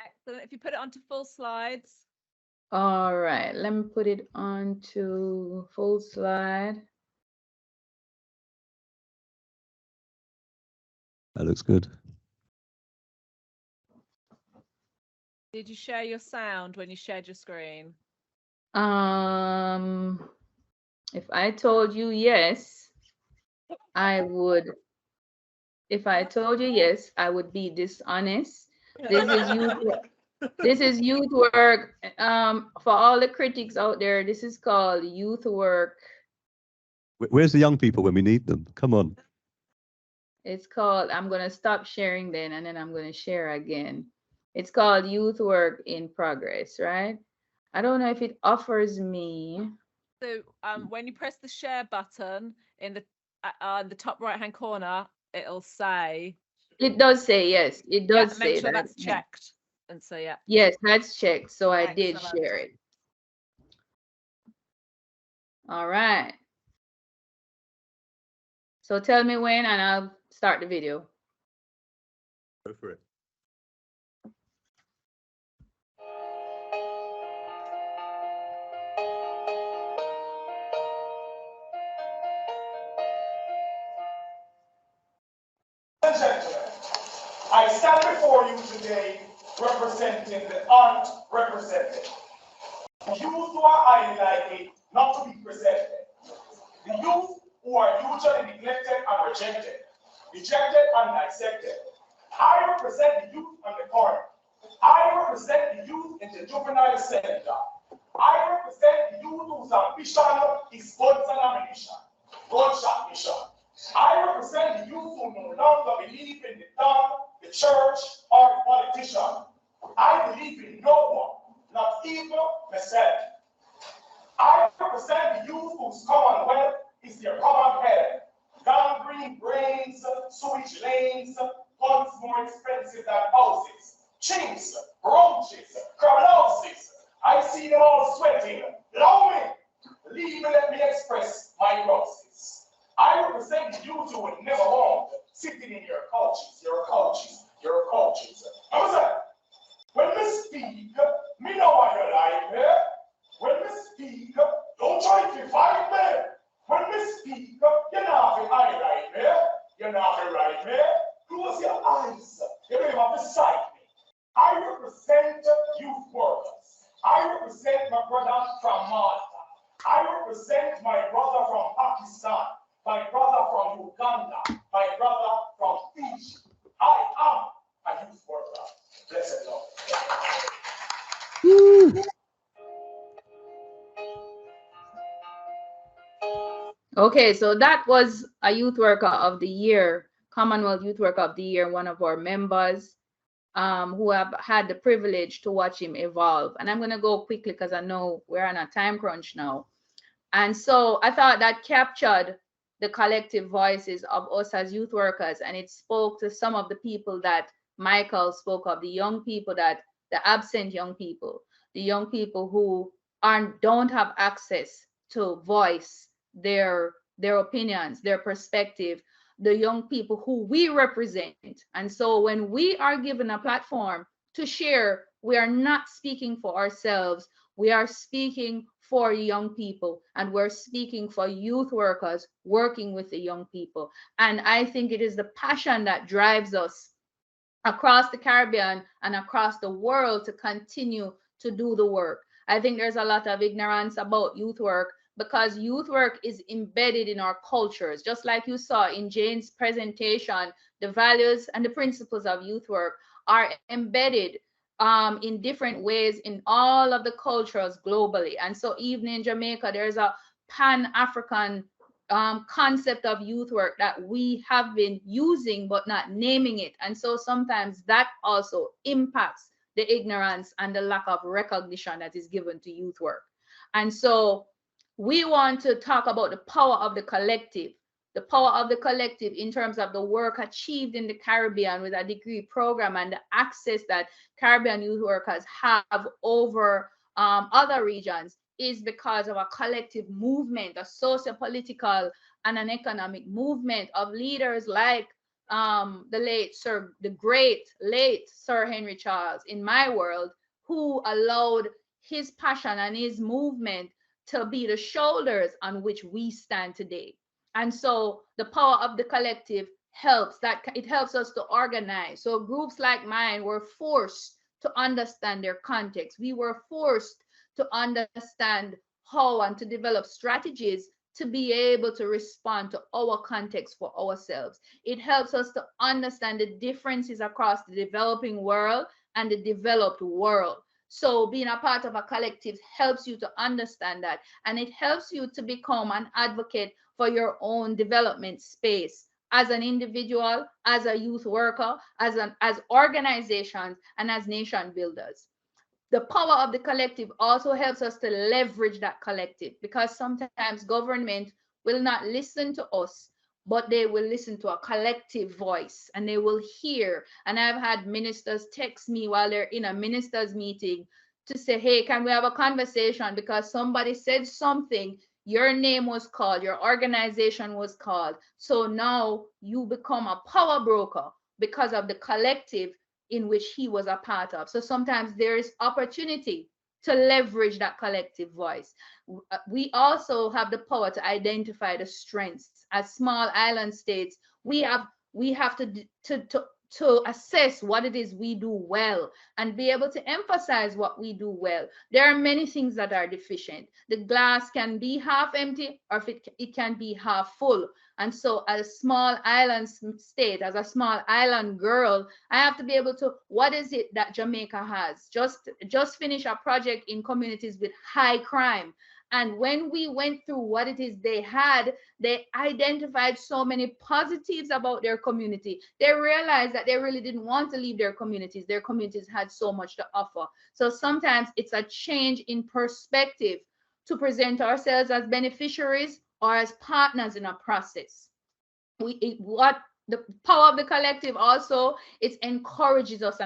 Excellent. If you put it onto full slides. All right. Let me put it onto full slide. That looks good. Did you share your sound when you shared your screen? If I told you yes, I would. If I told you yes, I would be dishonest. This is youth work. This is youth work. For all the critics out there, this is called youth work. Where's the young people when we need them? Come on. It's called, I'm going to stop sharing then, and then I'm going to share again. It's called youth work in progress, right? I don't know if it offers me. So when you press the share button in the top right hand corner, it'll say. It does say yes. It does say make sure that. That's checked. And so yeah. Yes, that's checked. So I Excellent. did share it. All right. So tell me when, and I'll start the video. Go for it. I stand before you today representing the unrepresented. The youth who are highly likely not to be presented. The youth who are usually neglected and rejected and dissected. I represent the youth on the corner. I represent the youth in the juvenile center. I represent the youth whose ambition is guns and ammunition, gunshot mission. I represent the youth who no longer believe in the dog, the church, or the politician. I believe in no one, not even myself. I represent the youth whose commonwealth is their common head. Gangrene brains, sewage lanes, guns more expensive than houses, chinks, roaches, criminalses. I see them all sweating. Allow me, leave me, let me express my process. I represent the youth who would never want sitting in your couches. I'm saying, when we speak, me know what you like me. When we speak, don't try to fight me. When we speak, you're not the highlight me. You're not the right me. Close your eyes. You don't have to sight me. I represent youth workers. I represent my brother from Malta. I represent my brother from Pakistan. My brother from Uganda. My brother from Egypt. I am a youth worker. Blessed Lord. Okay, so that was a Youth Worker of the Year, Commonwealth Youth Worker of the Year, one of our members who have had the privilege to watch him evolve. And I'm going to go quickly because I know we're on a time crunch now. And so I thought that captured the collective voices of us as youth workers, and it spoke to some of the people that Michael spoke of, the young people, that the absent young people, the young people who don't have access to voice their opinions, their perspective, the young people who we represent. And so when we are given a platform to share, we are not speaking for ourselves. We are speaking for young people, and we're speaking for youth workers working with the young people. And I think it is the passion that drives us across the Caribbean and across the world to continue to do the work. I think there's a lot of ignorance about youth work because youth work is embedded in our cultures. Just like you saw in Jane's presentation, the values and the principles of youth work are embedded in different ways in all of the cultures globally. And so even in Jamaica, there's a Pan-African concept of youth work that we have been using but not naming it. And so sometimes that also impacts the ignorance and the lack of recognition that is given to youth work. And so we want to talk about the power of the collective in terms of the work achieved in the Caribbean with a degree program and the access that Caribbean youth workers have over other regions is because of a collective movement, a socio-political and an economic movement of leaders like the great late Sir Henry Charles in my world, who allowed his passion and his movement to be the shoulders on which we stand today. And so the power of the collective helps us to organize. So groups like mine were forced to understand their context. We were forced to understand how and to develop strategies to be able to respond to our context for ourselves. It helps us to understand the differences across the developing world and the developed world. So being a part of a collective helps you to understand that, and it helps you to become an advocate for your own development space as an individual, as a youth worker, as organizations, and as nation builders. The power of the collective also helps us to leverage that collective, because sometimes government will not listen to us, but they will listen to a collective voice and they will hear. And I've had ministers text me while they're in a ministers meeting to say, hey, can we have a conversation because somebody said something, your name was called, your organization was called. So now you become a power broker because of the collective in which he was a part of. So sometimes there is opportunity to leverage that collective voice. We also have the power to identify the strengths. As small island states, we have to to assess what it is we do well and be able to emphasize what we do well. There are many things that are deficient. The glass can be half empty, or if it can be half full. And so as a small island state, as a small island girl, I have to be able to, what is it that Jamaica has? Just finish a project in communities with high crime. And when we went through what it is they had, they identified so many positives about their community. They realized that they really didn't want to leave their communities. Their communities had so much to offer. So sometimes it's a change in perspective to present ourselves as beneficiaries or as partners in a process. The power of the collective also, it encourages us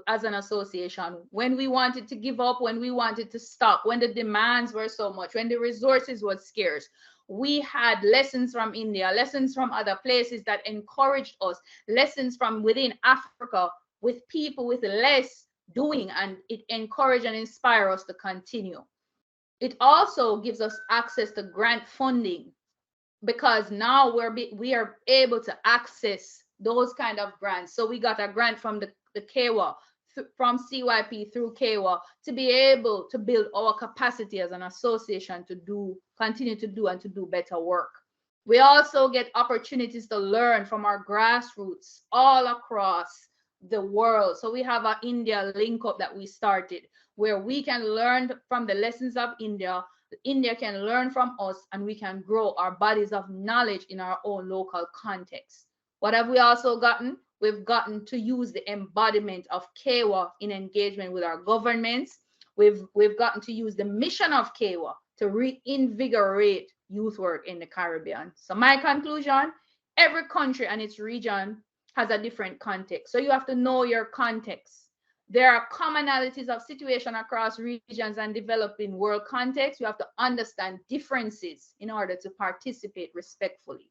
as an association. When we wanted to give up, when we wanted to stop, when the demands were so much, when the resources were scarce, we had lessons from India, lessons from other places that encouraged us, lessons from within Africa with people with less doing, and it encouraged and inspired us to continue. It also gives us access to grant funding, because now we are able to access those kind of grants. So we got a grant from the KWA, from CYP through KWA, to be able to build our capacity as an association to continue to do better work. We also get opportunities to learn from our grassroots all across the world. So we have an India link up that we started, where we can learn from the lessons of India. India can learn from us, and we can grow our bodies of knowledge in our own local context. What have we also gotten? We've gotten to use the embodiment of KWA in engagement with our governments. We've gotten to use the mission of KWA to reinvigorate youth work in the Caribbean. So my conclusion, every country and its region has a different context. So you have to know your context. There are commonalities of situation across regions and developing world context. You have to understand differences in order to participate respectfully.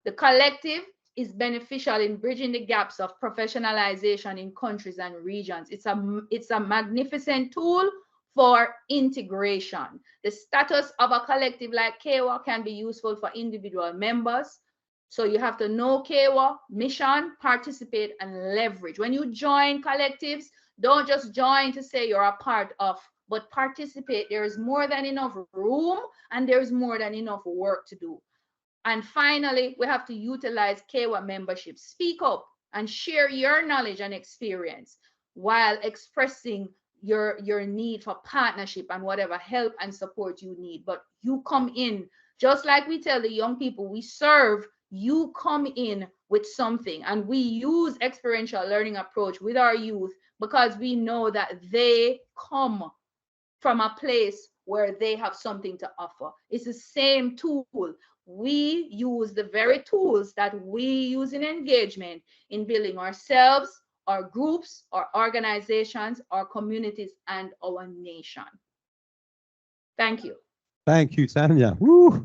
The collective is beneficial in bridging the gaps of professionalization in countries and regions. It's a magnificent tool for integration. The status of a collective like KWA can be useful for individual members. So you have to know KWA, mission, participate, and leverage. When you join collectives, don't just join to say you're a part of, but participate. There is more than enough room, and there's more than enough work to do. And finally, we have to utilize KWA membership. Speak up and share your knowledge and experience while expressing your need for partnership and whatever help and support you need. But you come in, just like we tell the young people we serve, you come in with something. And we use experiential learning approach with our youth because we know that they come from a place where they have something to offer. It's the same tool. We use the very tools that we use in engagement in building ourselves, our groups, our organizations, our communities, and our nation. Thank you. Thank you, Tanya. Woo.